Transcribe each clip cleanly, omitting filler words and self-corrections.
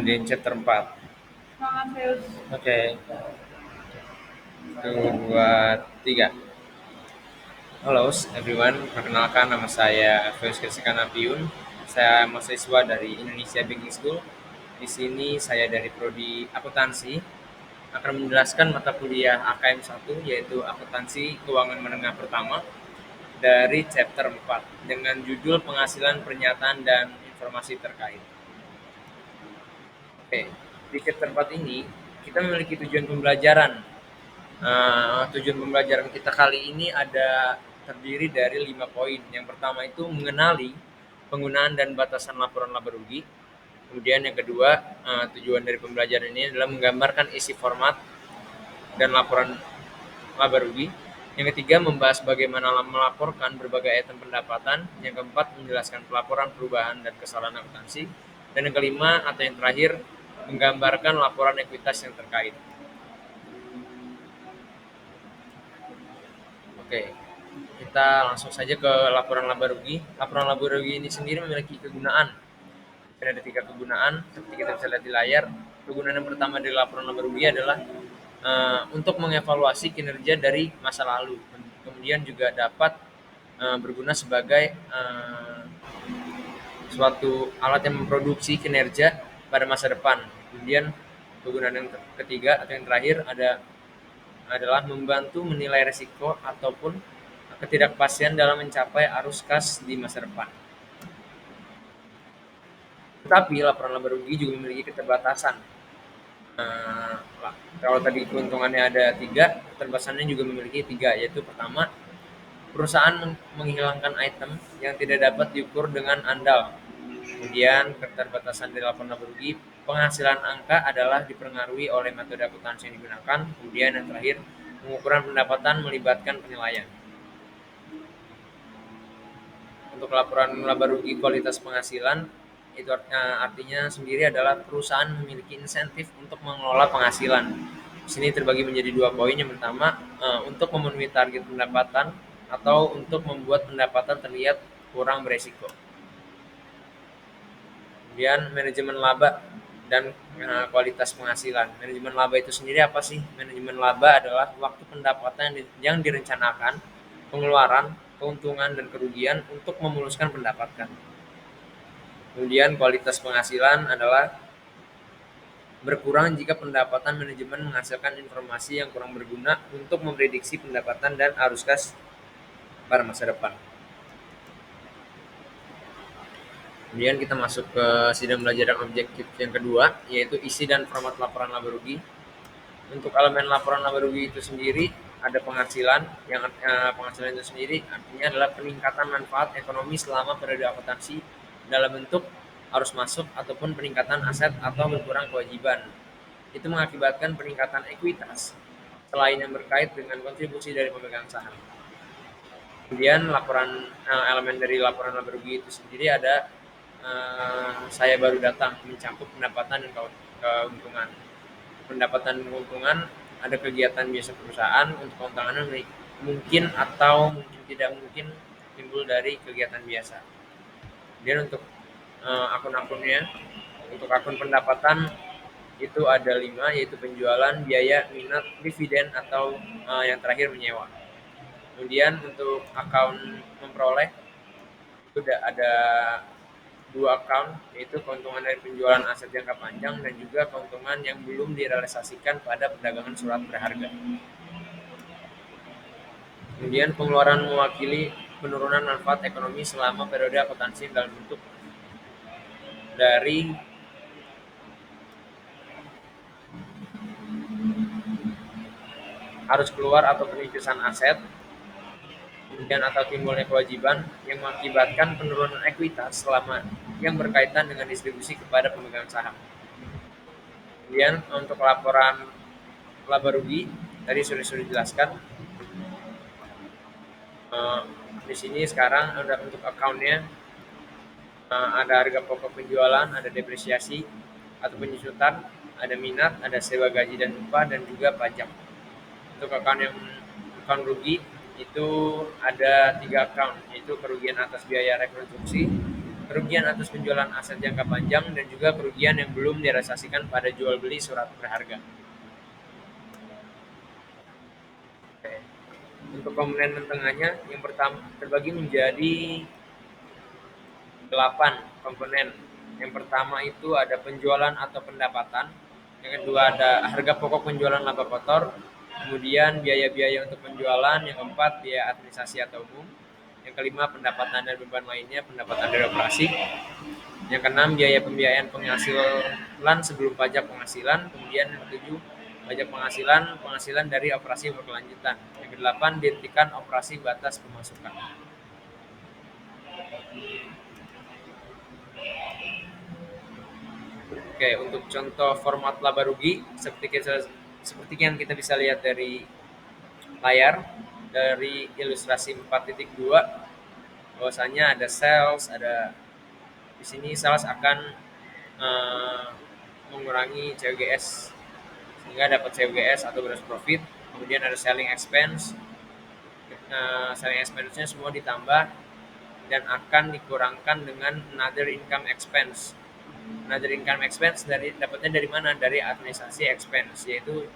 Kemudian chapter 4. Semangat Zeus. Oke. 2, 3. Halo everyone, perkenalkan nama saya Feus Kesekan Apiun. Saya mahasiswa dari Indonesia Banking School. Di sini saya dari prodi akuntansi akan menjelaskan mata kuliah AKM 1 yaitu akuntansi keuangan menengah pertama dari chapter 4 dengan judul penghasilan pernyataan dan informasi terkait. Oke, di chapter 4 ini kita memiliki tujuan pembelajaran. Tujuan pembelajaran kita kali ini terdiri dari 5 poin. Yang pertama itu mengenali penggunaan dan batasan laporan laba rugi. Kemudian yang kedua, tujuan dari pembelajaran ini adalah menggambarkan isi format dan laporan laba rugi. Yang ketiga, membahas bagaimana melaporkan berbagai item pendapatan. Yang keempat, menjelaskan pelaporan perubahan dan kesalahan akuntansi. Dan yang kelima atau yang terakhir, menggambarkan laporan ekuitas yang terkait. Oke, kita langsung saja ke laporan laba rugi. Laporan laba rugi ini sendiri memiliki kegunaan. Ada 3 kegunaan, seperti kita bisa lihat di layar. Kegunaan yang pertama dari laporan laba rugi adalah untuk mengevaluasi kinerja dari masa lalu. Kemudian juga dapat berguna sebagai suatu alat yang memproduksi kinerja pada masa depan. Kemudian kegunaan yang ketiga atau yang terakhir adalah membantu menilai risiko ataupun ketidakpastian dalam mencapai arus kas di masa depan. Tetapi laporan laba rugi juga memiliki keterbatasan. Kalau tadi keuntungannya ada 3, keterbatasannya juga memiliki 3, yaitu pertama, perusahaan menghilangkan item yang tidak dapat diukur dengan andal. Kemudian keterbatasan dari laporan laba rugi, penghasilan angka adalah dipengaruhi oleh metode akuntansi yang digunakan. Kemudian yang terakhir, pengukuran pendapatan melibatkan penilaian. Untuk laporan laba rugi kualitas penghasilan, itu artinya sendiri adalah perusahaan memiliki insentif untuk mengelola penghasilan. Di sini terbagi menjadi 2 poin. Yang pertama, untuk memenuhi target pendapatan atau untuk membuat pendapatan terlihat kurang beresiko. Kemudian manajemen laba dan kualitas penghasilan. Manajemen laba itu sendiri apa sih? Manajemen laba adalah waktu pendapatan yang direncanakan, pengeluaran, keuntungan dan kerugian untuk memuluskan pendapatan. Kemudian kualitas penghasilan adalah berkurang jika pendapatan manajemen menghasilkan informasi yang kurang berguna untuk memprediksi pendapatan dan arus kas pada masa depan. Kemudian kita masuk ke sidang belajar yang objektif yang kedua, yaitu isi dan format laporan laba rugi. Untuk elemen laporan laba rugi itu sendiri ada penghasilan, yang penghasilan itu sendiri artinya adalah peningkatan manfaat ekonomi selama periode akuntansi dalam bentuk arus masuk ataupun peningkatan aset atau berkurang kewajiban. Itu mengakibatkan peningkatan ekuitas selain yang berkait dengan kontribusi dari pemegang saham. Kemudian elemen dari laporan laba rugi itu sendiri ada saya baru datang, mencakup pendapatan dan keuntungan. Pendapatan dan keuntungan ada kegiatan biasa perusahaan. Untuk keuntungan mungkin atau mungkin tidak mungkin timbul dari kegiatan biasa. Kemudian untuk akun-akunnya, untuk akun pendapatan itu ada 5, yaitu penjualan, biaya, minat, dividen, atau yang terakhir menyewa. Kemudian untuk akun memperoleh itu ada 2 account, yaitu keuntungan dari penjualan aset jangka panjang dan juga keuntungan yang belum direalisasikan pada perdagangan surat berharga. Kemudian pengeluaran mewakili penurunan manfaat ekonomi selama periode akuntansi dalam bentuk dari harus keluar atau penipisan aset, kemudian atau timbulnya kewajiban yang mengakibatkan penurunan ekuitas selama yang berkaitan dengan distribusi kepada pemegang saham. Kemudian untuk laporan laba rugi tadi sudah dijelaskan. Di sini sekarang ada untuk akunnya, ada harga pokok penjualan, ada depresiasi atau penyusutan, ada minat, ada sewa gaji dan upah, dan juga pajak. Untuk akun rugi itu ada 3 akun, yaitu kerugian atas biaya rekonstruksi, kerugian atas penjualan aset jangka panjang, dan juga kerugian yang belum direalisasikan pada jual beli surat berharga. Oke. Untuk komponen tengahnya, yang pertama terbagi menjadi 8 komponen. Yang pertama itu ada penjualan atau pendapatan. Yang kedua ada harga pokok penjualan laba kotor. Kemudian biaya-biaya untuk penjualan. Yang keempat biaya administrasi atau umum. Yang kelima pendapatan dan beban lainnya, pendapatan dari operasi. Yang keenam biaya pembiayaan penghasilan sebelum pajak penghasilan. Kemudian yang ketujuh pajak penghasilan, penghasilan dari operasi berkelanjutan. Yang kedelapan dihentikan operasi batas pemasukan. Oke, untuk contoh format laba rugi seperti yang kita bisa lihat dari layar, dari ilustrasi 4.2, bahwasanya ada sales, ada di sini sales akan uh, mengurangi COGS sehingga dapat COGS atau gross profit. Kemudian ada selling expense, selling expense-nya semua ditambah dan akan dikurangkan dengan another income expense. Another income expense dapatnya dari mana? Dari administrasi expense, yaitu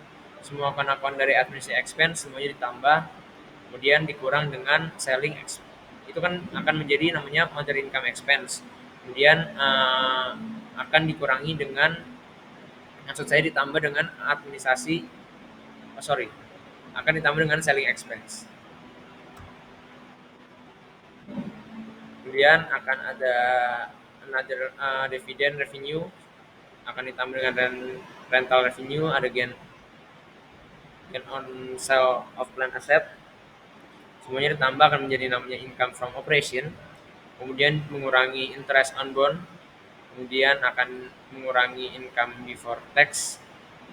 semua akun dari administrasi expense semuanya ditambah, kemudian dikurang dengan selling expense. Itu kan akan menjadi namanya other income expense. Kemudian akan dikurangi dengan, maksud saya ditambah dengan administrasi, akan ditambah dengan selling expense. Kemudian akan ada another dividend revenue, akan ditambah dengan rental revenue, ada gain on sale of plant asset, semuanya ditambah akan menjadi namanya income from operation. Kemudian mengurangi interest on bond, kemudian akan mengurangi income before tax,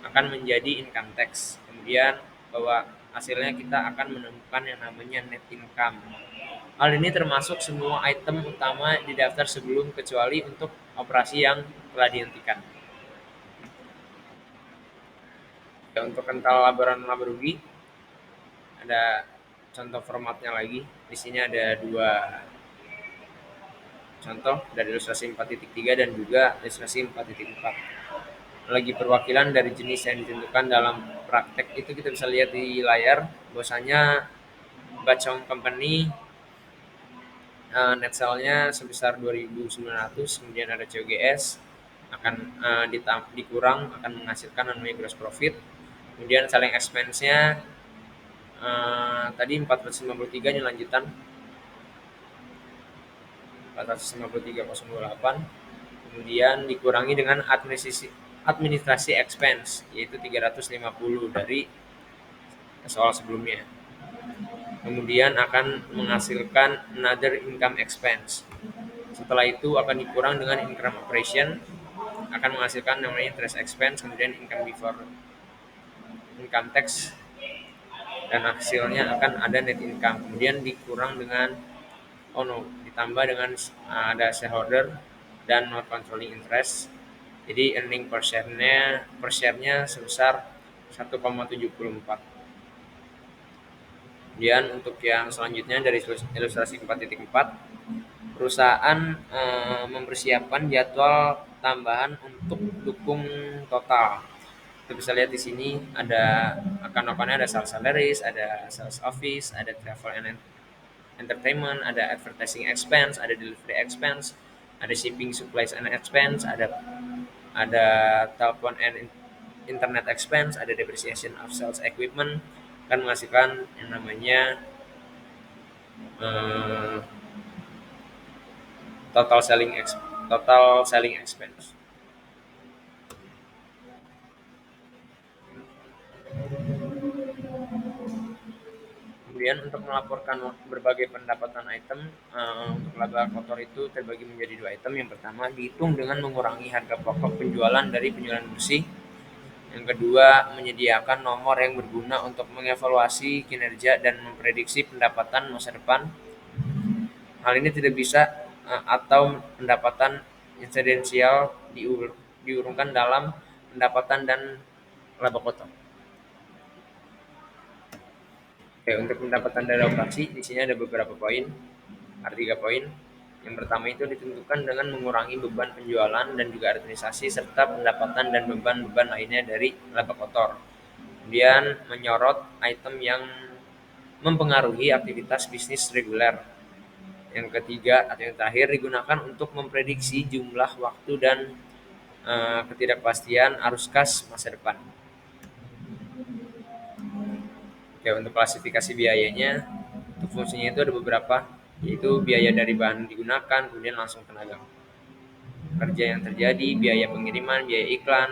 akan menjadi income tax. Kemudian bahwa hasilnya kita akan menemukan yang namanya net income. Hal ini termasuk semua item utama di daftar sebelum kecuali untuk operasi yang telah dihentikan. Ya, untuk kental laporan laba rugi ada contoh formatnya lagi. Di sini ada dua contoh dari ilustrasi 4.3 dan juga ilustrasi 4.4. Lagi perwakilan dari jenis yang ditentukan dalam praktek itu kita bisa lihat di layar bahwasanya Bacong Company net sale-nya sebesar 2.900, kemudian ada COGS akan dikurang, akan menghasilkan namanya gross profit. Kemudian selling expense-nya tadi 453, ini lanjutan 453,028, kemudian dikurangi dengan administrasi expense yaitu 350 dari soal sebelumnya. Kemudian akan menghasilkan another income expense. Setelah itu akan dikurang dengan income operation, akan menghasilkan namanya interest expense, kemudian income before income tax, dan hasilnya akan ada net income. Kemudian dikurang dengan ditambah dengan ada shareholder dan not controlling interest. Jadi earning per share-nya sebesar 1,74. Kemudian untuk yang selanjutnya dari ilustrasi 4.4, perusahaan mempersiapkan jadwal tambahan untuk dukung total. Kita bisa lihat di sini ada akan-akannya, ada sales salaries, ada sales office, ada travel and entertainment, ada advertising expense, ada delivery expense, ada shipping supplies and expense, ada telepon and internet expense, ada depreciation of sales equipment, kan menghasilkan yang namanya total selling expense. Kemudian untuk melaporkan berbagai pendapatan item, untuk laba kotor itu terbagi menjadi dua item. Yang pertama dihitung dengan mengurangi harga pokok penjualan dari penjualan bersih. Yang kedua menyediakan nomor yang berguna untuk mengevaluasi kinerja dan memprediksi pendapatan masa depan. Hal ini tidak bisa atau pendapatan insidensial diurungkan dalam pendapatan dan laba kotor. Oke, untuk pendapatan dari operasi di sini ada beberapa poin, ada 3 poin. Yang pertama itu ditentukan dengan mengurangi beban penjualan dan juga administrasi serta pendapatan dan beban-beban lainnya dari laba kotor. Kemudian menyorot item yang mempengaruhi aktivitas bisnis reguler. Yang ketiga atau yang terakhir digunakan untuk memprediksi jumlah waktu dan ketidakpastian arus kas masa depan. Oke, untuk klasifikasi biayanya, untuk fungsinya itu ada beberapa, yaitu biaya dari bahan digunakan, kemudian langsung tenaga kerja yang terjadi, biaya pengiriman, biaya iklan,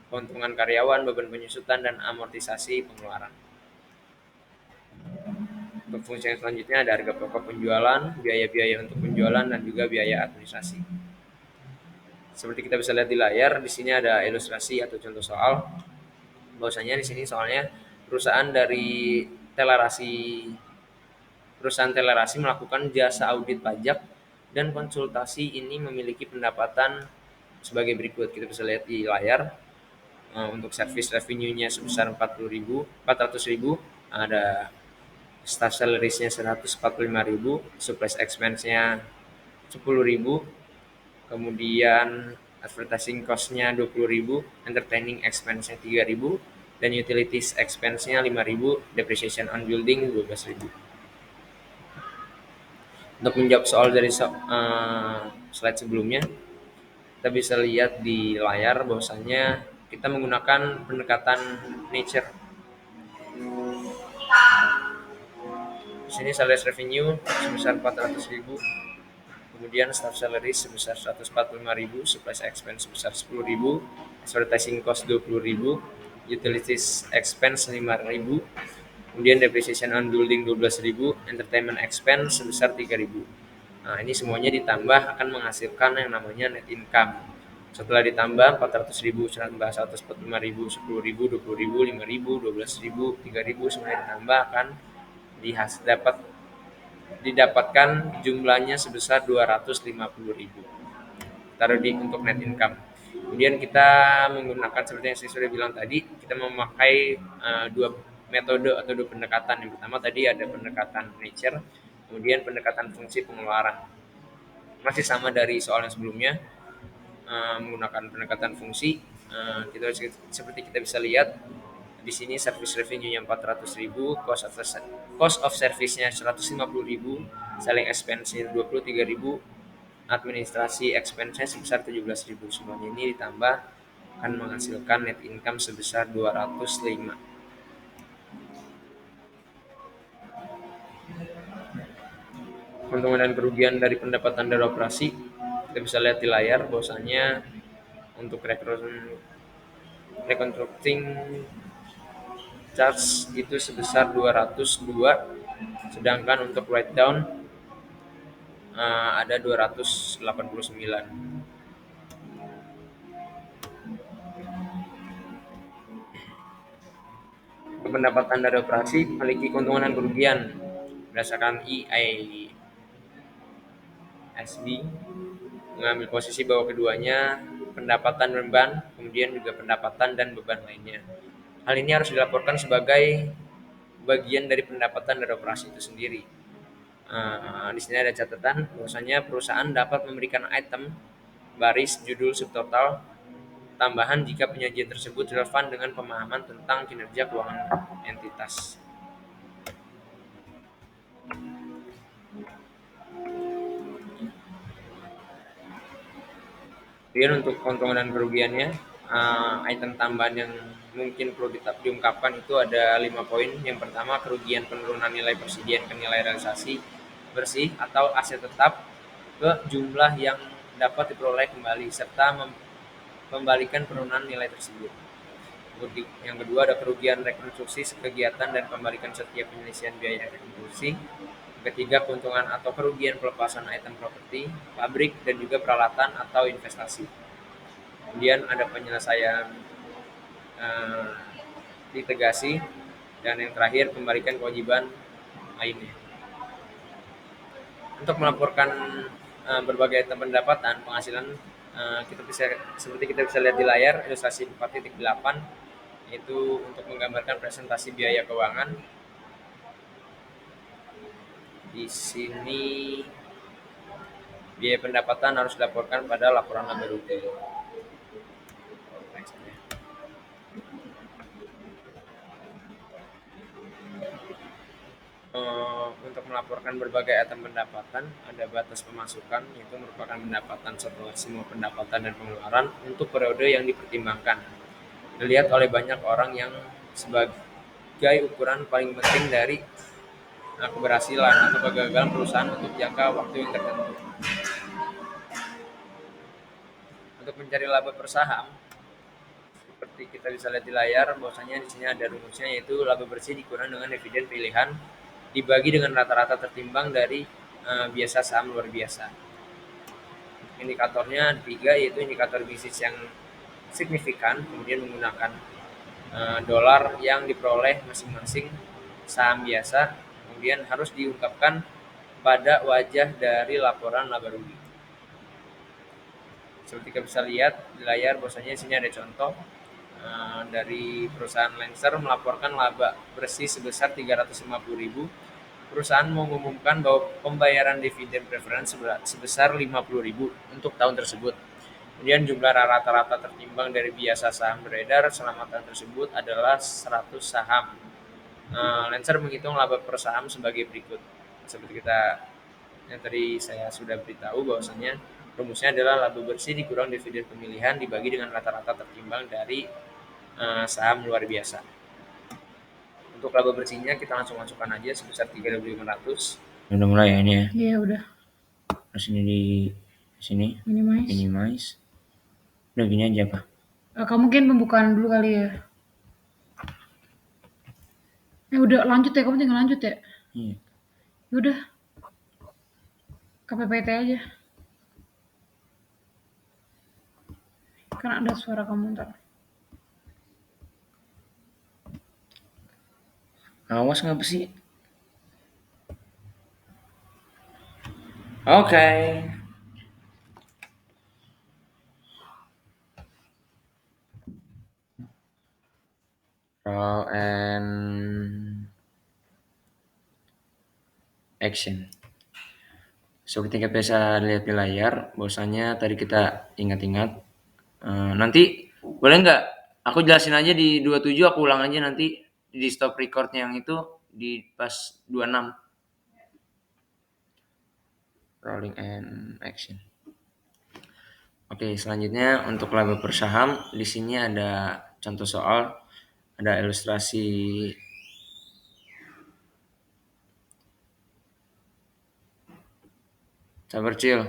keuntungan karyawan, beban penyusutan, dan amortisasi pengeluaran. Untuk fungsi yang selanjutnya ada harga pokok penjualan, biaya-biaya untuk penjualan, dan juga biaya administrasi. Seperti kita bisa lihat di layar, di sini ada ilustrasi atau contoh soal. Bahwasanya di sini soalnya telerasi perusahaan telerasi melakukan jasa audit pajak dan konsultasi ini memiliki pendapatan sebagai berikut. Kita bisa lihat di layar. Untuk service revenue-nya sebesar 400.000, ada staff salaries-nya 145.000, supplies expense-nya 10.000, kemudian advertising cost-nya 20.000, entertaining expense-nya 3.000, dan utilities expense-nya 5.000, depreciation on building 12.000. Untuk menjawab soal dari slide sebelumnya, kita bisa lihat di layar bahwasanya kita menggunakan pendekatan nature. Di sini sales revenue sebesar 400.000, kemudian staff salary sebesar 145.000, supplies expense sebesar 10.000, advertising cost 20.000, utilities expense 5.000, kemudian depreciation on building 12.000, entertainment expense sebesar 3.000. Nah, ini semuanya ditambah akan menghasilkan yang namanya net income. Setelah ditambah 400.000, 145.000, 10.000, 20.000, 5.000, 12.000, 3.000, semuanya ditambah akan didapatkan jumlahnya sebesar 250.000. Taruh di untuk net income. Kemudian kita menggunakan seperti yang saya sudah bilang tadi, kita memakai dua metode atau dua pendekatan. Yang pertama tadi ada pendekatan nature, kemudian pendekatan fungsi pengeluaran. Masih sama dari soal yang sebelumnya, menggunakan pendekatan fungsi. Kita seperti kita bisa lihat di sini service revenue-nya 400.000, cost of service-nya 150.000, selling expense-nya 23.000, administrasi expense-nya sebesar 17.000. Semuanya ini ditambah akan menghasilkan net income sebesar 205. Keuntungan dan kerugian dari pendapatan dari operasi, kita bisa lihat di layar bahwasanya untuk reconstructing charge itu sebesar 202, sedangkan untuk write down ada 289. Pendapatan dari operasi memiliki keuntungan dan kerugian berdasarkan EISB, mengambil posisi bahwa keduanya pendapatan dan beban, kemudian juga pendapatan dan beban lainnya. Hal ini harus dilaporkan sebagai bagian dari pendapatan dari operasi itu sendiri. Di sini ada catatan bahwasanya perusahaan dapat memberikan item, baris, judul, subtotal tambahan jika penyajian tersebut relevan dengan pemahaman tentang kinerja keuangan entitas. Kemudian untuk keuntungan dan kerugiannya, item tambahan yang mungkin perlu diungkapkan itu ada 5 poin. Yang pertama, kerugian penurunan nilai persediaan ke nilai realisasi bersih atau aset tetap ke jumlah yang dapat diperoleh kembali serta membalikan penurunan nilai tersebut. Yang kedua ada kerugian rekonstruksi kegiatan dan kembalikan setiap penyelesaian biaya rekonstruksi. Ketiga, keuntungan atau kerugian pelepasan item properti, pabrik, dan juga peralatan atau investasi. Kemudian ada penyelesaian litigasi, dan yang terakhir kembalikan kewajiban lainnya. Untuk melaporkan berbagai item pendapatan penghasilan, seperti kita bisa lihat di layar ilustrasi 4.8, yaitu untuk menggambarkan presentasi biaya keuangan. Di sini Biaya pendapatan harus dilaporkan pada laporan laba rugi. Untuk melaporkan berbagai item pendapatan, ada batas pemasukan, yaitu merupakan pendapatan setelah semua pendapatan dan pengeluaran untuk periode yang dipertimbangkan. Dilihat oleh banyak orang yang sebagai ukuran paling penting dari keberhasilan atau kegagalan perusahaan untuk jangka waktu yang tertentu. Untuk mencari laba per saham, seperti kita bisa lihat di layar, bahwasanya di sini ada rumusnya, yaitu laba bersih dikurang dengan dividen pilihan dibagi dengan rata-rata tertimbang dari biasa saham luar biasa. Indikatornya 3, yaitu indikator bisnis yang signifikan, kemudian menggunakan dolar yang diperoleh masing-masing saham biasa, kemudian harus diungkapkan pada wajah dari laporan laba rugi. Seperti kita bisa lihat di layar, bahwasanya di sini ada contoh dari perusahaan Lancer melaporkan laba bersih sebesar 350.000. Perusahaan mengumumkan bahwa pembayaran dividen preference sebesar 50.000 untuk tahun tersebut. Kemudian jumlah rata-rata tertimbang dari biasa saham beredar selama tahun tersebut adalah 100 saham. Lancer menghitung laba per saham sebagai berikut. Seperti yang tadi saya sudah beritahu, bahwasanya rumusnya adalah laba bersih dikurang dividen pemilihan dibagi dengan rata-rata tertimbang dari saham luar biasa. Untuk laba bersihnya kita langsung masukkan aja sebesar 3.500. Udah mulai ya ini ya? Iya udah. Terus ini di sini minimize. Udah gini aja apa? Kamu mungkin pembukaan dulu kali ya. Udah lanjut ya, kamu tinggal lanjut ya. Iya. Udah. KPPT aja. Kan ada suara kamu ntar. Awas ngapa sih? Oke. Roll and action. So ketika bisa lihat di layar, bahwasanya tadi kita ingat-ingat. Nanti boleh nggak aku jelasin aja di 27, aku ulang aja nanti di stop recordnya yang itu di pas 26. Rolling and action. Oke, selanjutnya untuk laba per saham, di sini ada contoh soal, ada ilustrasi sabar cil.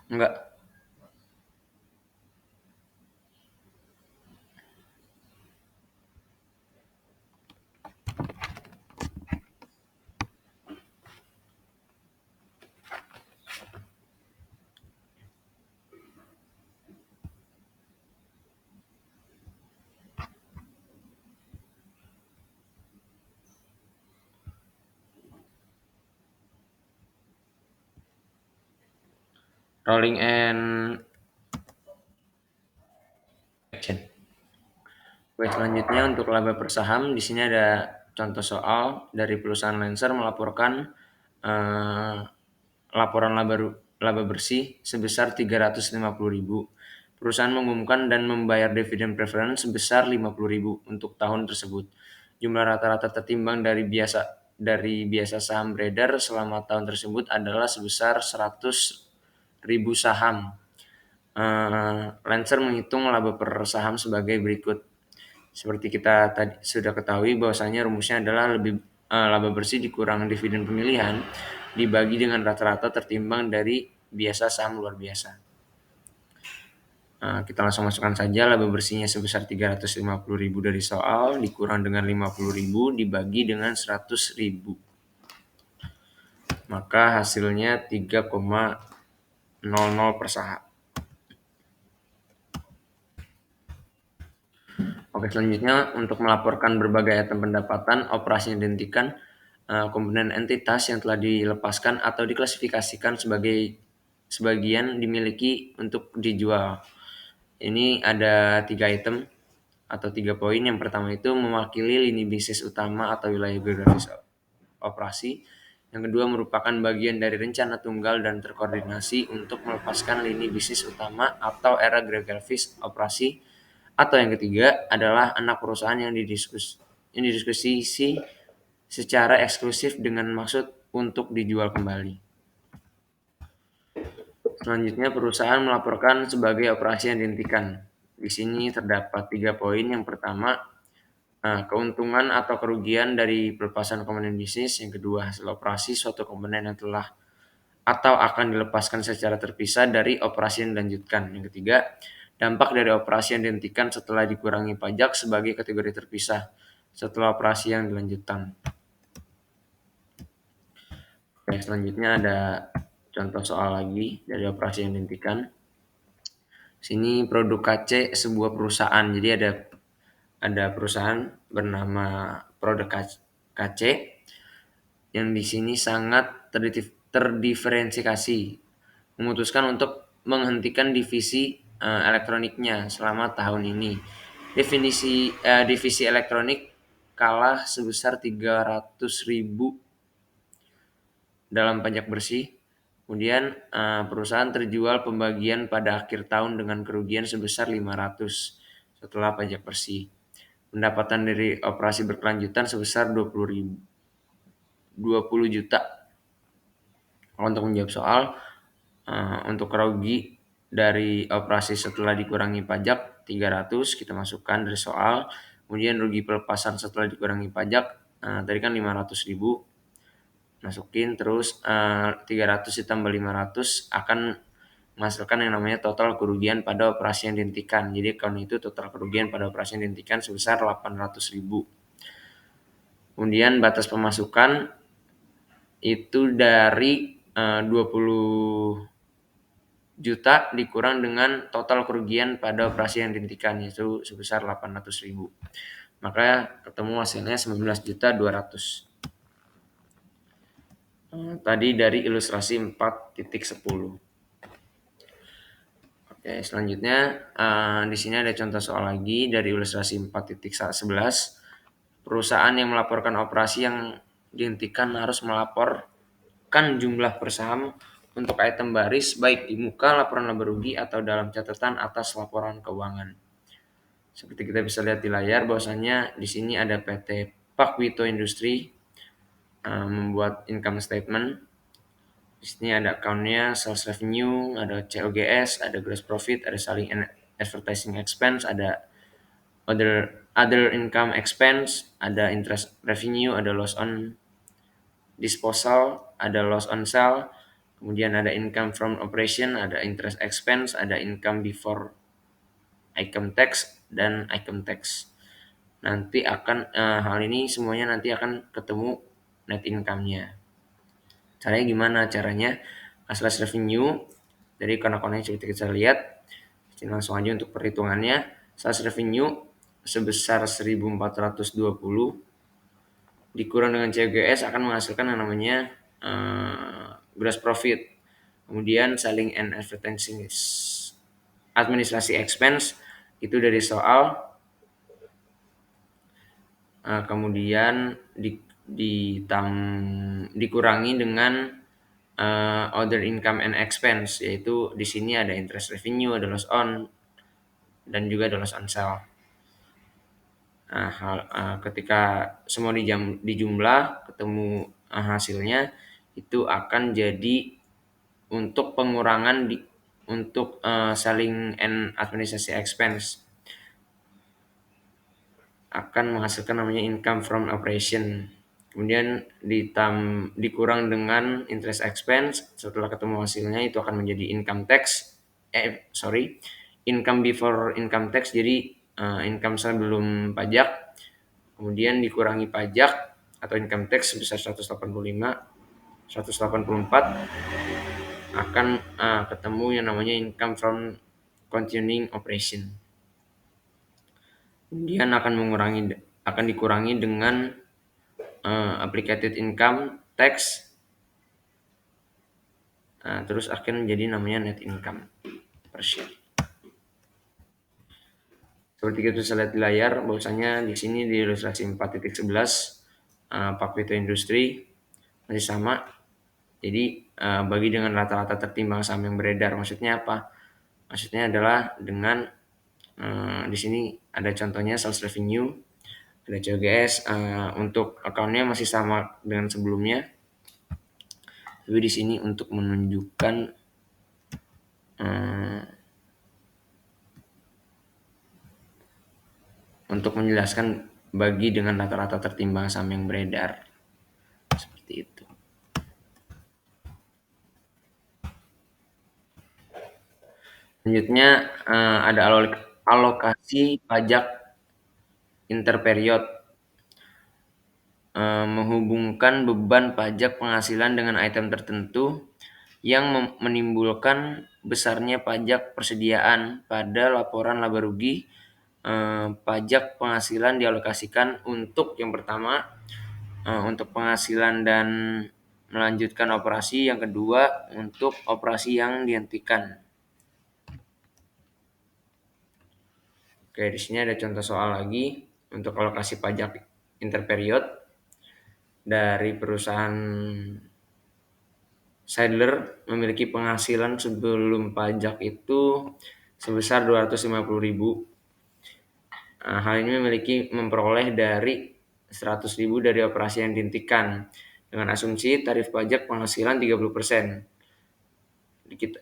Enggak. Rolling and action. Baik, selanjutnya untuk laba per saham, di sini ada contoh soal dari perusahaan Lancer melaporkan laporan laba bersih sebesar 350.000. Perusahaan mengumumkan dan membayar dividen preference sebesar 50.000 untuk tahun tersebut. Jumlah rata-rata tertimbang dari biasa saham beredar selama tahun tersebut adalah sebesar 100.000 saham. Lancer menghitung laba per saham sebagai berikut. Seperti kita tadi sudah ketahui, bahwasanya rumusnya adalah laba bersih dikurang dividen pemilihan dibagi dengan rata-rata tertimbang dari biasa saham luar biasa. Kita langsung masukkan saja laba bersihnya sebesar 350.000 dari soal dikurang dengan 50.000 dibagi dengan 100.000. Maka hasilnya 3,00 per saham. Oke, selanjutnya untuk melaporkan berbagai item pendapatan, operasi dihentikan, komponen entitas yang telah dilepaskan atau diklasifikasikan sebagian dimiliki untuk dijual. Ini ada 3 item atau 3 poin. Yang pertama itu mewakili lini bisnis utama atau wilayah geografis. operasi. Yang kedua merupakan bagian dari rencana tunggal dan terkoordinasi untuk melepaskan lini bisnis utama atau era gagal phase operasi. Atau yang ketiga adalah anak perusahaan yang didiskusi secara eksklusif dengan maksud untuk dijual kembali. Selanjutnya, perusahaan melaporkan sebagai operasi yang dihentikan. Di sini terdapat 3 poin. Yang pertama, keuntungan atau kerugian dari pelepasan komponen bisnis. Yang kedua, hasil operasi suatu komponen yang telah atau akan dilepaskan secara terpisah dari operasi yang dilanjutkan. Yang ketiga, dampak dari operasi yang dihentikan setelah dikurangi pajak sebagai kategori terpisah setelah operasi yang dilanjutkan. Oke, selanjutnya ada contoh soal lagi dari operasi yang dihentikan. Sini produk KC sebuah perusahaan. Jadi ada perusahaan bernama Produk KC yang di sini sangat terdiferensiasi, memutuskan untuk menghentikan divisi elektroniknya selama tahun ini. Divisi elektronik kalah sebesar 300.000 dalam pajak bersih. Kemudian perusahaan terjual pembagian pada akhir tahun dengan kerugian sebesar 500 setelah pajak bersih. Pendapatan dari operasi berkelanjutan sebesar 20 juta. Untuk menjawab soal, untuk rugi dari operasi setelah dikurangi pajak 300 kita masukkan dari soal. Kemudian rugi pelepasan setelah dikurangi pajak tadi kan 500.000, masukin terus 300 ditambah 500 akan menghasilkan yang namanya total kerugian pada operasi yang dihentikan. Jadi kalau itu total kerugian pada operasi yang dihentikan sebesar 800.000. Kemudian batas pemasukan itu dari 20 juta dikurang dengan total kerugian pada operasi yang dihentikan, yaitu sebesar 800.000. Maka ketemu hasilnya 19.200. Tadi dari ilustrasi 4.10. Oke, selanjutnya di sini ada contoh soal lagi dari ilustrasi 4.11. Perusahaan yang melaporkan operasi yang dihentikan harus melaporkan jumlah per saham untuk item baris baik di muka laporan laba rugi atau dalam catatan atas laporan keuangan. Seperti kita bisa lihat di layar bahwasanya di sini ada PT Pakwito Industri membuat income statement. Di sini ada account-nya, sales revenue, ada COGS, ada gross profit, ada selling and advertising expense, ada other income expense, ada interest revenue, ada loss on disposal, ada loss on sale, kemudian ada income from operation, ada interest expense, ada income before income tax dan income tax. Nanti akan hal ini semuanya nanti akan ketemu net income-nya. Caranya gimana? Caranya sales revenue dari konak-konaknya seperti kita lihat. Jadi langsung aja untuk perhitungannya. Sales revenue sebesar 1.420 dikurang dengan COGS akan menghasilkan yang namanya gross profit. Kemudian selling and advertising administrasi expense itu dari soal. Kemudian dikurangi dengan other income and expense, yaitu di sini ada interest revenue, ada loss on, dan juga ada loss on sale. Ketika semua dijumlah ketemu hasilnya itu akan jadi untuk pengurangan untuk selling and administration expense akan menghasilkan namanya income from operation. Kemudian dikurang dengan interest expense, setelah ketemu hasilnya itu akan menjadi income before income tax, jadi income sebelum pajak, kemudian dikurangi pajak atau income tax sebesar 184 akan ketemu yang namanya income from continuing operation. Kemudian akan dikurangi dengan applicated income tax, terus akan menjadi namanya net income per share. Seperti kita bisa lihat di layar bahwasanya di sini di ilustrasi 4.11 Pakwito Industri masih sama. Jadi bagi dengan rata-rata tertimbang saham yang beredar. Maksudnya apa? Maksudnya adalah dengan di sini ada contohnya sales revenue, ada COGS, untuk akunnya masih sama dengan sebelumnya. Tapi di sini untuk menunjukkan untuk menjelaskan bagi dengan rata-rata tertimbang saham yang beredar. Seperti itu. Selanjutnya ada alokasi pajak interperiod, menghubungkan beban pajak penghasilan dengan item tertentu yang menimbulkan besarnya pajak persediaan pada laporan laba rugi. Pajak penghasilan dialokasikan untuk yang pertama untuk penghasilan dan melanjutkan operasi, yang kedua untuk operasi yang dihentikan. Oke, di sini ada contoh soal lagi untuk alokasi pajak interperiod dari perusahaan Seidler memiliki penghasilan sebelum pajak itu sebesar 250.000. Hal ini memperoleh dari 100.000 dari operasi yang dihentikan dengan asumsi tarif pajak penghasilan 30%.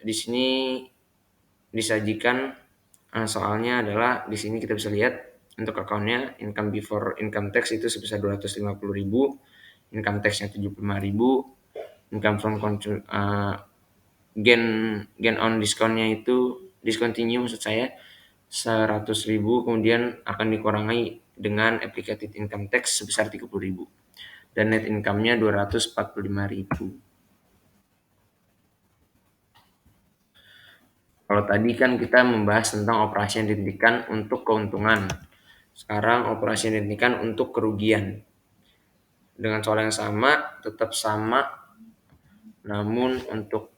Di sini disajikan soalnya adalah di sini kita bisa lihat untuk akunnya income before income tax itu sebesar 250.000, income taxnya 75.000, income from gain on diskonnya itu discontinue maksud saya 100.000, kemudian akan dikurangi dengan applicated income tax sebesar 30.000 dan net income-nya 245.000. Kalau tadi kan kita membahas tentang operasi yang dihentikan untuk keuntungan. Sekarang operasi yang dihentikan untuk kerugian. Dengan soal yang sama, tetap sama, namun untuk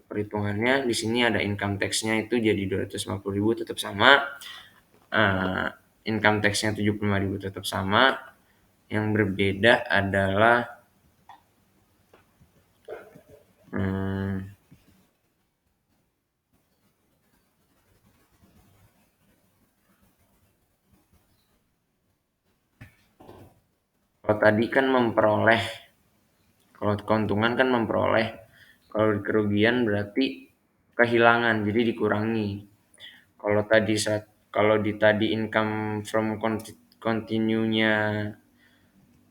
perhitungannya di sini ada income tax-nya itu jadi 250.000 tetap sama. Income tax-nya 75.000 tetap sama. Yang berbeda adalah kalau tadi kan memperoleh, kalau keuntungan kan memperoleh, kalau kerugian berarti kehilangan, jadi dikurangi. Kalau tadi income from continue-nya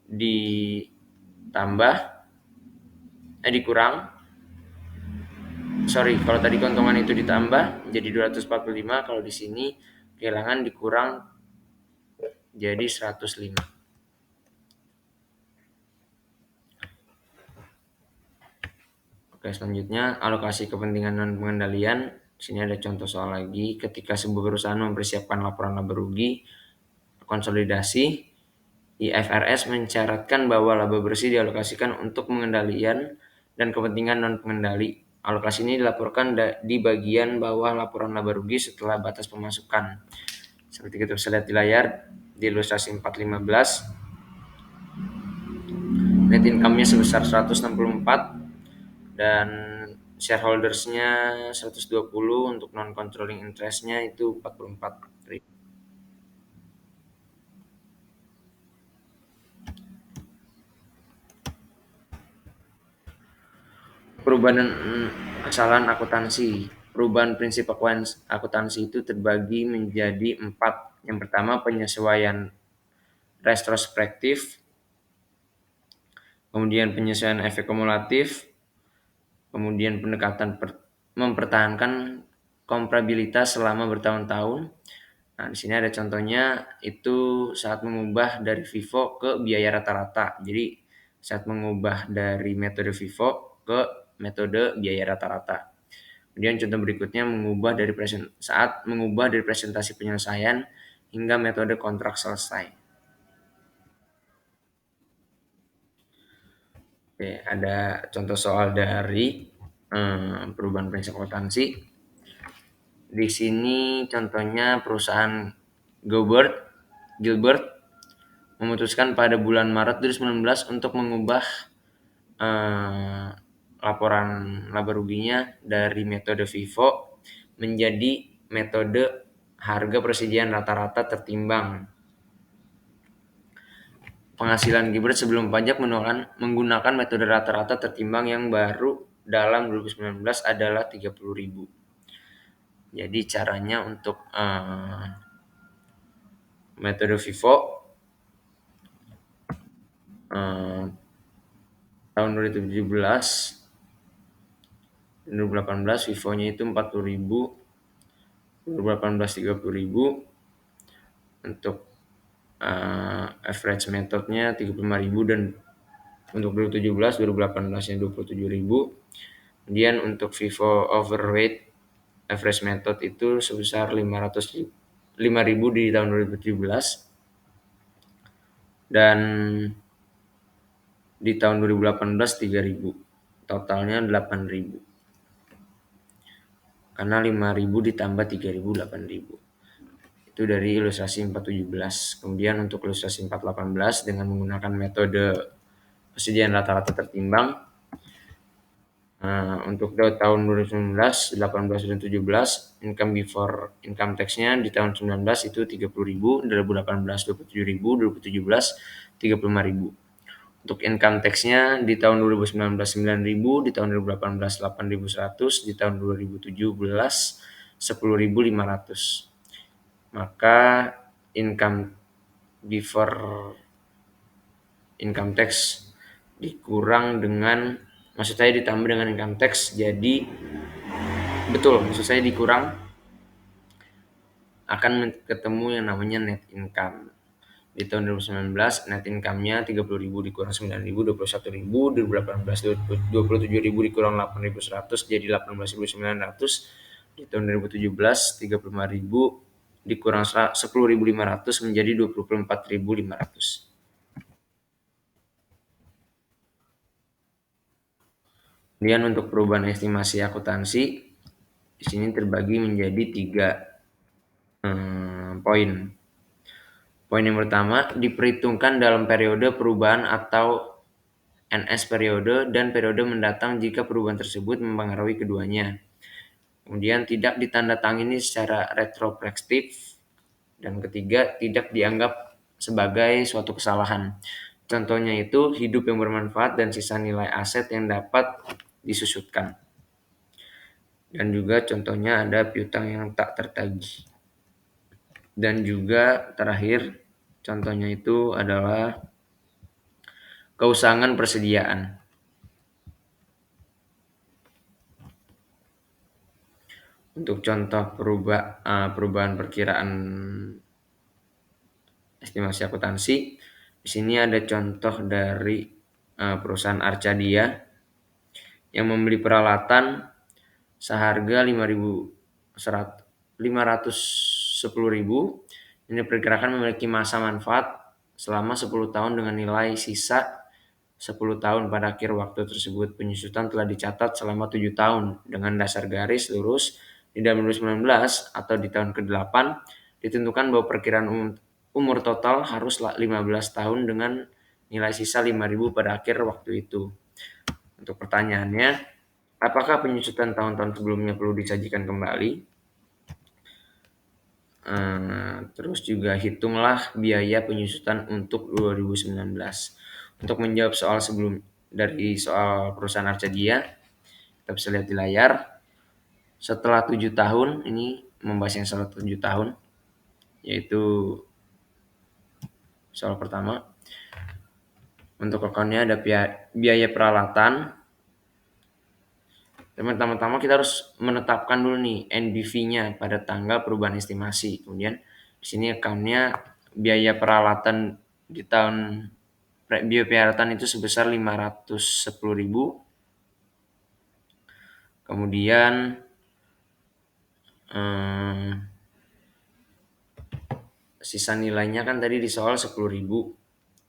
dikurang. Kalau tadi keuntungan itu ditambah jadi 245, kalau di sini kehilangan dikurang jadi 105. Oke, selanjutnya alokasi kepentingan non pengendalian. Di sini ada contoh soal lagi. Ketika sebuah perusahaan mempersiapkan laporan laba rugi konsolidasi, IFRS mencaratkan bahwa laba bersih dialokasikan untuk pengendalian dan kepentingan non pengendali. Alokasi ini dilaporkan di bagian bawah laporan laba rugi setelah batas pemasukan. Seperti kita bisa lihat di layar di ilustrasi 415. Net income-nya sebesar 164 dan shareholders-nya 120, untuk non controlling interest-nya itu 44.000. Perubahan kesalahan akuntansi. Perubahan prinsip akuntansi itu terbagi menjadi 4. Yang pertama penyesuaian retrospektif, kemudian penyesuaian efek kumulatif, kemudian pendekatan mempertahankan komparabilitas selama bertahun-tahun. Nah, di sini ada contohnya itu saat mengubah dari FIFO ke biaya rata-rata. Jadi saat mengubah dari metode FIFO ke metode biaya rata-rata. Kemudian contoh berikutnya saat mengubah dari presentasi penyelesaian hingga metode kontrak selesai. Oke, ada contoh soal dari perubahan prinsip akuntansi. Di sini contohnya perusahaan Gilbert memutuskan pada bulan Maret 2019 untuk mengubah laporan laba ruginya dari metode FIFO menjadi metode harga persediaan rata-rata tertimbang. Penghasilan Gibran sebelum pajak menggunakan metode rata-rata tertimbang yang baru dalam 2019 adalah 30.000. Jadi caranya untuk metode FIFO tahun 2017 dan 2018 FIFO-nya itu 40.000, 2018 30.000. Untuk average methodnya 35.000 dan untuk 2017 2018-nya 27.000. Kemudian untuk FIFO overweight average method itu sebesar 5.000 di tahun 2017 dan di tahun 2018 3.000. Totalnya 8.000. Karena 5.000 ditambah 3.000 8.000. Itu dari ilustrasi 417. Kemudian untuk ilustrasi 418 dengan menggunakan metode persediaan rata-rata tertimbang. Untuk tahun 2019, 18 dan 17 income before income tax-nya di tahun 19 itu 30.000, 2018 27.000, 2017 35.000. Untuk income tax-nya di tahun 2019 9.000, di tahun 2018 8.100, di tahun 2017 10.500. Maka income before income tax dikurang dengan, maksud saya ditambah dengan income tax, jadi betul, maksud saya dikurang akan ketemu yang namanya net income. Di tahun 2019 net income-nya 30.000 dikurang 9.000 21.000, 2018 27.000 dikurang 8.100 jadi 18.900. Di tahun 2017 35.000 dikurang 10.500 menjadi 24.500. Kemudian untuk perubahan estimasi akuntansi di sini terbagi menjadi 3 poin. Poin yang pertama, diperhitungkan dalam periode perubahan atau NS periode dan periode mendatang jika perubahan tersebut mempengaruhi keduanya. Kemudian tidak ditandatangani secara retrospektif. Dan ketiga, tidak dianggap sebagai suatu kesalahan. Contohnya itu hidup yang bermanfaat dan sisa nilai aset yang dapat disusutkan. Dan juga contohnya ada piutang yang tak tertagih. Dan juga terakhir contohnya itu adalah keusangan persediaan. Untuk contoh perubahan perkiraan estimasi akuntansi, di sini ada contoh dari perusahaan Arcadia yang membeli peralatan seharga 510.000. Ini diperkirakan memiliki masa manfaat selama 10 tahun dengan nilai sisa 10 tahun pada akhir waktu tersebut. Penyusutan telah dicatat selama 7 tahun dengan dasar garis lurus di dalam 2019 atau di tahun ke-8 ditentukan bahwa perkiraan umur total harus 15 tahun dengan nilai sisa 5.000 pada akhir waktu itu. Untuk pertanyaannya, apakah penyusutan tahun-tahun sebelumnya perlu disajikan kembali? Terus juga hitunglah biaya penyusutan untuk 2019. Untuk menjawab soal sebelum dari soal perusahaan Arcadia, kita bisa lihat di layar. Setelah 7 tahun, ini membahas yang setelah 7 tahun, yaitu soal pertama. Untuk akunnya ada biaya peralatan. Pertama-tama kita harus menetapkan dulu nih NBV-nya pada tanggal perubahan estimasi. Kemudian di sini akunnya biaya peralatan di tahun biaya peralatan itu sebesar 510.000. Kemudian sisa nilainya kan tadi di soal 10.000.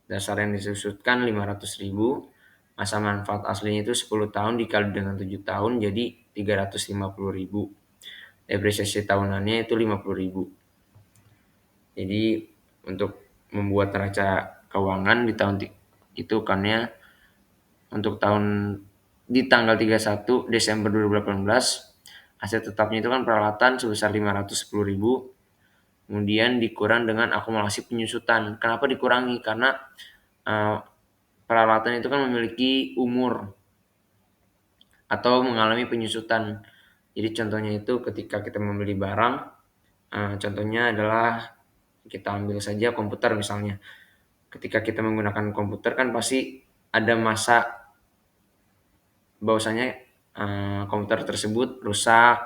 Dasar yang disusutkan 500.000. Masa manfaat aslinya itu 10 tahun dikali dengan 7 tahun jadi 350.000. Depresiasi tahunannya itu 50.000. Jadi untuk membuat neraca keuangan di tahun itu kan ya, untuk di tanggal 31 Desember 2018 aset tetapnya itu kan peralatan sebesar 510.000, kemudian dikurang dengan akumulasi penyusutan. Kenapa dikurangi? Karena peralatan itu kan memiliki umur atau mengalami penyusutan. Jadi contohnya itu ketika kita membeli barang, contohnya adalah kita ambil saja komputer misalnya. Ketika kita menggunakan komputer kan pasti ada masa bahwasanya komputer tersebut rusak,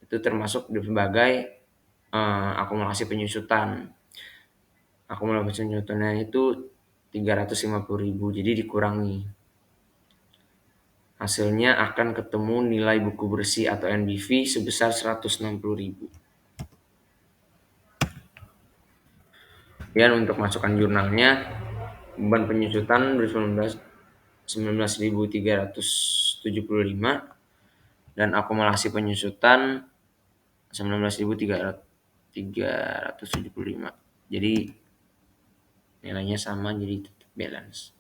itu termasuk sebagai akumulasi penyusutan. Akumulasi penyusutannya itu 350.000, jadi dikurangi. Hasilnya akan ketemu nilai buku bersih atau NBV sebesar 160.000. Dan untuk masukan jurnalnya, beban penyusutan 19.375 dan akumulasi penyusutan 19.375. Jadi nilainya sama, jadi tetap balance.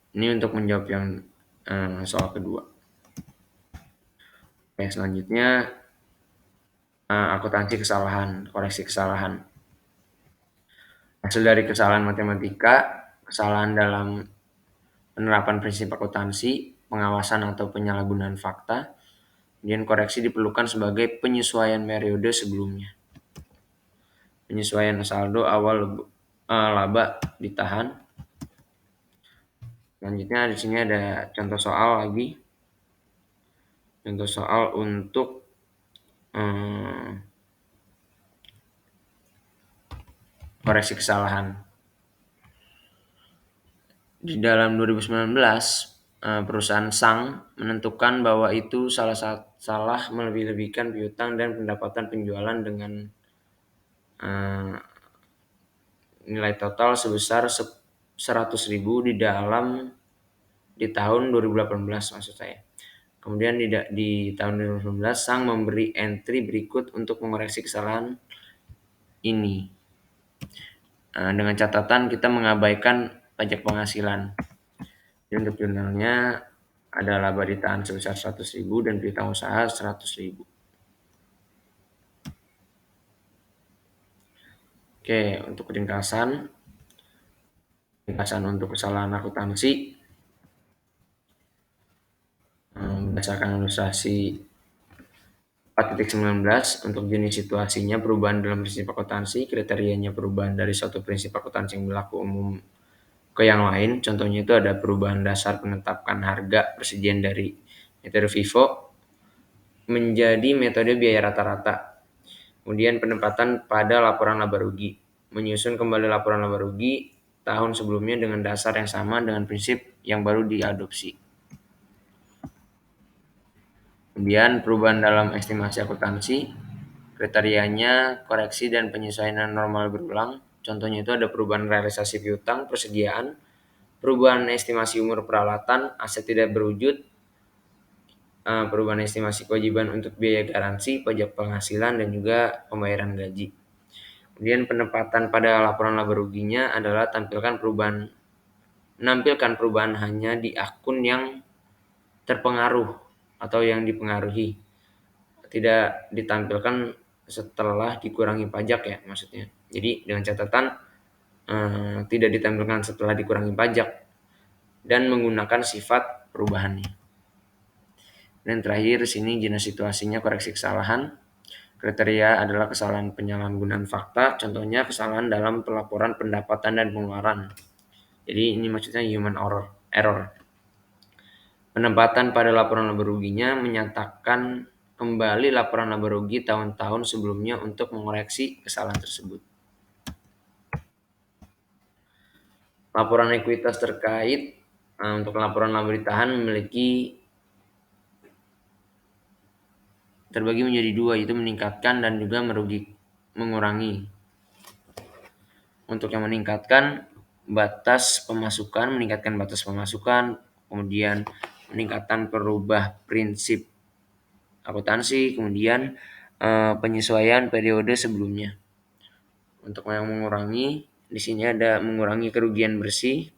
Ini untuk menjawab yang soal kedua. Oke, selanjutnya akuntansi kesalahan, koreksi kesalahan. Hasil dari kesalahan matematika, kesalahan dalam penerapan prinsip akuntansi, pengawasan atau penyalahgunaan fakta, kemudian koreksi diperlukan sebagai penyesuaian periode sebelumnya. Penyesuaian saldo awal laba ditahan. Selanjutnya di sini ada contoh soal lagi. Contoh soal untuk koreksi kesalahan. Di dalam 2019, perusahaan Sang menentukan bahwa itu salah melebih-lebihkan piutang dan pendapatan penjualan dengan nilai total sebesar 100.000 di tahun 2018 maksud saya. Kemudian di tahun 2019 Sang memberi entry berikut untuk mengoreksi kesalahan ini. Dengan catatan kita mengabaikan pajak penghasilan. Jadi untuk jurnalnya ada laba ditahan sebesar 100.000 dan piutang usaha 100.000. Oke, untuk ringkasan untuk kesalahan akuntansi berdasarkan ilustrasi 4.19 untuk jenis situasinya perubahan dalam prinsip akuntansi, kriterianya perubahan dari suatu prinsip akuntansi yang berlaku umum ke yang lain. Contohnya itu ada perubahan dasar penetapkan harga persediaan dari metode FIFO menjadi metode biaya rata-rata. Kemudian penempatan pada laporan laba rugi, menyusun kembali laporan laba rugi tahun sebelumnya dengan dasar yang sama dengan prinsip yang baru diadopsi. Kemudian perubahan dalam estimasi akuntansi, kriterianya koreksi dan penyesuaian normal berulang. Contohnya itu ada perubahan realisasi piutang, persediaan, perubahan estimasi umur peralatan, aset tidak berwujud, perubahan estimasi kewajiban untuk biaya garansi, pajak penghasilan, dan juga pembayaran gaji. Kemudian penempatan pada laporan laba ruginya adalah menampilkan perubahan hanya di akun yang terpengaruh atau yang dipengaruhi, tidak ditampilkan setelah dikurangi pajak ya maksudnya. Jadi dengan catatan tidak ditampilkan setelah dikurangi pajak dan menggunakan sifat perubahannya. Dan terakhir sini jenis situasinya koreksi kesalahan. Kriteria adalah kesalahan penyalahgunaan fakta, contohnya kesalahan dalam pelaporan pendapatan dan pengeluaran. Jadi ini maksudnya human error. Penempatan pada laporan laba ruginya menyatakan kembali laporan laba rugi tahun-tahun sebelumnya untuk mengoreksi kesalahan tersebut. Laporan ekuitas terkait untuk laporan laba ditahan terbagi menjadi dua, yaitu meningkatkan dan juga mengurangi. Untuk yang meningkatkan meningkatkan batas pemasukan, kemudian peningkatan perubah prinsip akuntansi, kemudian penyesuaian periode sebelumnya. Untuk yang mengurangi, di sini ada mengurangi kerugian bersih,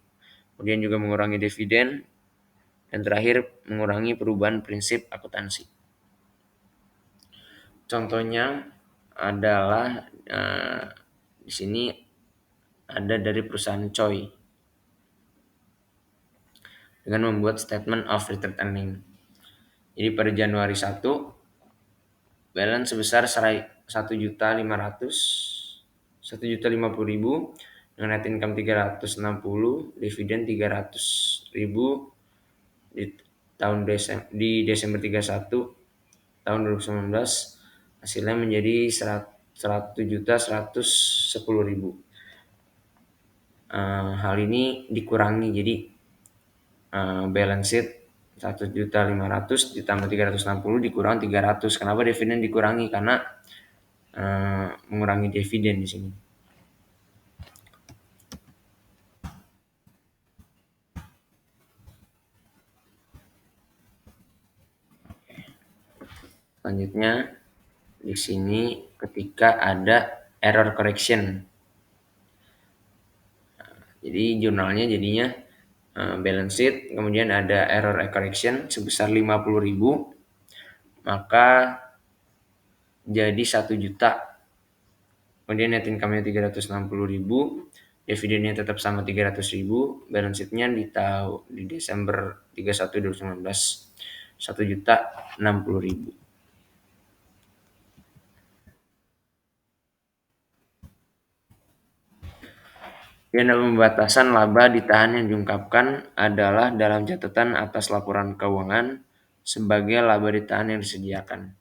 kemudian juga mengurangi dividen, dan terakhir mengurangi perubahan prinsip akuntansi. Contohnya adalah di sini ada dari perusahaan Choi dengan membuat statement of return earning. Jadi pada Januari 1 balance sebesar 1.550.000 dengan net income 360, dividen 300.000 di Desember 31 tahun 2019, hasilnya menjadi 100.110.000. Hal ini dikurangi, jadi balance sheet 1.500.000 ditambah 360 dikurang 300. Kenapa dividen dikurangi? Karena mengurangi dividen di sini. Selanjutnya di sini ketika ada error correction. Jadi jurnalnya jadinya balance sheet, kemudian ada error correction sebesar 50.000, maka jadi 1 juta. Kemudian net income-nya 360.000, dividennya tetap sama 300.000, balance sheet-nya di Desember 31 2019 1.060.000. Dan pembatasan laba ditahan yang diungkapkan adalah dalam catatan atas laporan keuangan sebagai laba ditahan yang disediakan.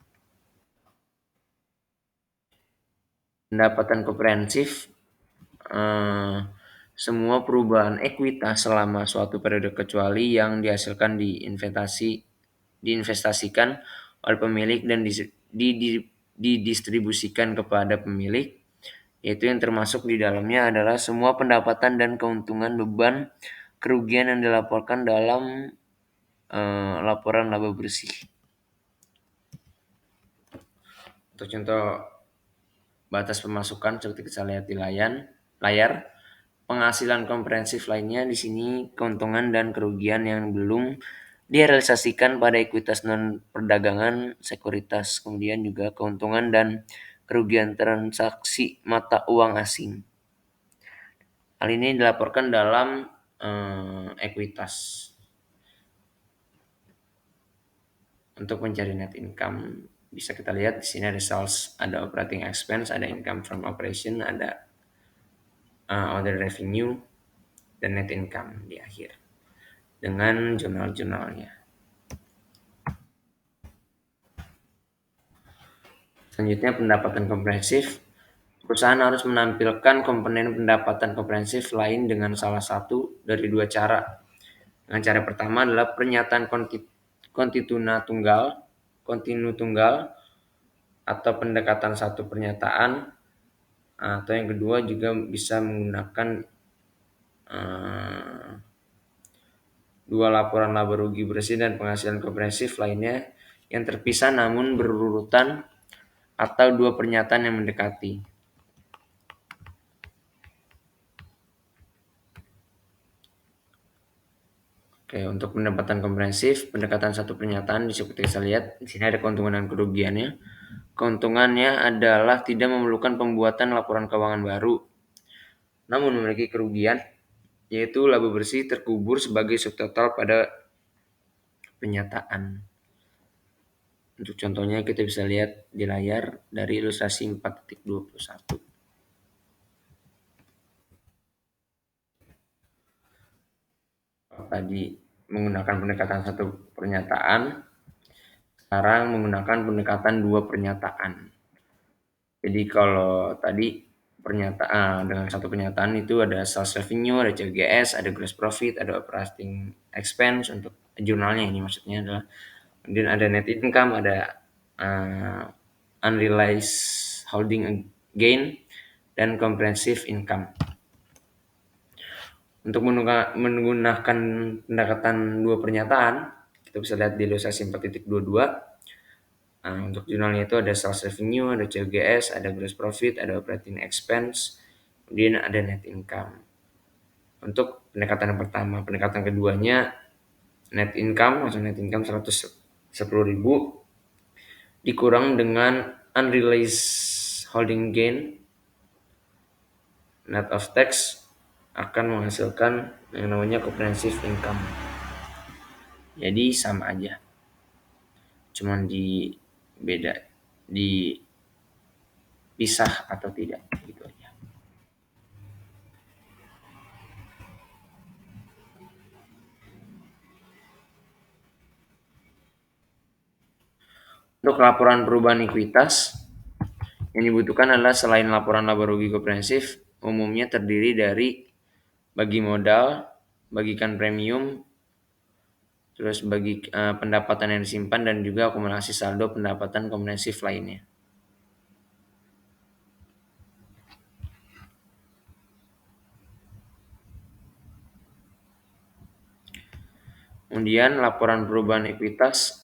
Pendapatan komprehensif, semua perubahan ekuitas selama suatu periode kecuali yang dihasilkan diinvestasikan oleh pemilik dan didistribusikan kepada pemilik, yaitu yang termasuk di dalamnya adalah semua pendapatan dan keuntungan beban kerugian yang dilaporkan dalam laporan laba bersih. Untuk contoh batas pemasukan seperti kita lihat di layar, penghasilan komprehensif lainnya di sini keuntungan dan kerugian yang belum direalisasikan pada ekuitas non perdagangan sekuritas, kemudian juga keuntungan dan kerugian transaksi mata uang asing. Hal ini dilaporkan dalam ekuitas. Untuk mencari net income bisa kita lihat di sini ada sales, ada operating expense, ada income from operation, ada other revenue, dan net income di akhir dengan jurnal-jurnalnya. Selanjutnya pendapatan komprehensif. Perusahaan harus menampilkan komponen pendapatan komprehensif lain dengan salah satu dari dua cara. Dengan cara pertama adalah pernyataan kontinu tunggal atau pendekatan satu pernyataan, atau yang kedua juga bisa menggunakan dua laporan laba rugi bersih dan penghasilan komprehensif lainnya yang terpisah namun berurutan, atau dua pernyataan yang mendekati. Oke, untuk pendapatan komprehensif, pendekatan satu pernyataan seperti kita lihat di sini ada keuntungan dan kerugiannya. Keuntungannya adalah tidak memerlukan pembuatan laporan keuangan baru, namun memiliki kerugian, yaitu laba bersih terkubur sebagai subtotal pada penyataan. Untuk contohnya kita bisa lihat di layar dari ilustrasi 4.21. Tadi menggunakan pendekatan satu pernyataan, sekarang menggunakan pendekatan dua pernyataan. Jadi kalau tadi dengan satu pernyataan itu ada sales revenue, ada CGS, ada gross profit, ada operating expense untuk jurnalnya, ini maksudnya adalah, kemudian ada net income, ada unrealized holding gain, dan comprehensive income. Untuk menggunakan pendekatan dua pernyataan, kita bisa lihat di ilustrasi 4.22. Nah, untuk jurnalnya itu ada sales revenue, ada COGS, ada gross profit, ada operating expense, kemudian ada net income. Untuk pendekatan yang pertama, pendekatan keduanya net income, maksud net income 110.000 dikurang dengan unrealized holding gain net of tax akan menghasilkan yang namanya comprehensive income. Jadi sama aja, cuman dipisah atau tidak gitu aja. Untuk laporan perubahan ekuitas yang dibutuhkan adalah selain laporan laba rugi komprehensif, umumnya terdiri dari bagi modal, bagikan premium, terus bagi pendapatan yang disimpan, dan juga akumulasi saldo pendapatan komprehensif lainnya. Kemudian laporan perubahan ekuitas